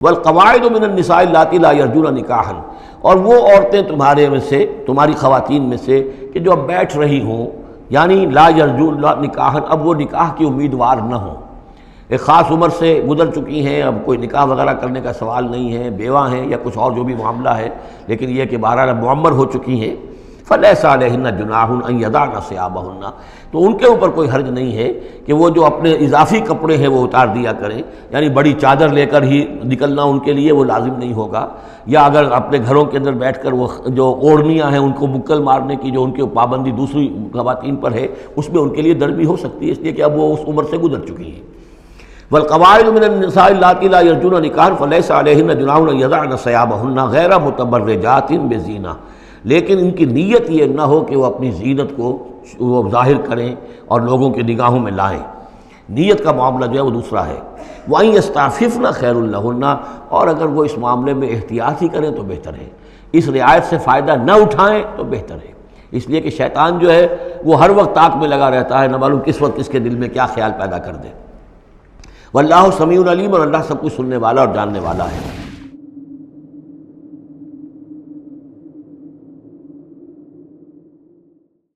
والقواعد من النساء اللاتی لا یرجون نکاحا، اور وہ عورتیں تمہارے میں سے، تمہاری خواتین میں سے کہ جو اب بیٹھ رہی ہوں، یعنی لا یرجون نکاحا، اب وہ نکاح کی امیدوار نہ ہوں، ایک خاص عمر سے گزر چکی ہیں، اب کوئی نکاح وغیرہ کرنے کا سوال نہیں ہے، بیوہ ہیں یا کچھ اور جو بھی معاملہ ہے، لیکن یہ کہ بہرحال اب معمر ہو چکی ہیں، فلیس علیہن جناح ان یضعن ثیابہن، تو ان کے اوپر کوئی حرج نہیں ہے کہ وہ جو اپنے اضافی کپڑے ہیں وہ اتار دیا کریں، یعنی بڑی چادر لے کر ہی نکلنا ان کے لیے وہ لازم نہیں ہوگا، یا اگر اپنے گھروں کے اندر بیٹھ کر وہ جو اوڑھنیاں ہیں ان کو بکل مارنے کی جو ان کی پابندی دوسری خواتین پر ہے، اس میں ان کے لیے در بھی ہو سکتی ہے، اس لیے کہ اب وہ اس عمر سے گزر چکی ہیں۔ والقواعد من النساء اللاتی لا یرجون نکاحا فلیس علیہن جناح ان یضعن ثیابہن غیر متبرجات بزینہ، لیکن ان کی نیت یہ نہ ہو کہ وہ اپنی زینت کو وہ ظاہر کریں اور لوگوں کی نگاہوں میں لائیں، نیت کا معاملہ جو ہے وہ دوسرا ہے۔ وَأَن يَسْتَعْفِفْنَ خَيْرٌ لَهُنَّ، اور اگر وہ اس معاملے میں احتیاط ہی کریں تو بہتر ہے، اس رعایت سے فائدہ نہ اٹھائیں تو بہتر ہے، اس لیے کہ شیطان جو ہے وہ ہر وقت طاق میں لگا رہتا ہے، نہ معلوم کس وقت کس کے دل میں کیا خیال پیدا کر دے۔ واللہ سمیع علیم، اور اللہ سب کچھ سننے والا اور جاننے والا ہے۔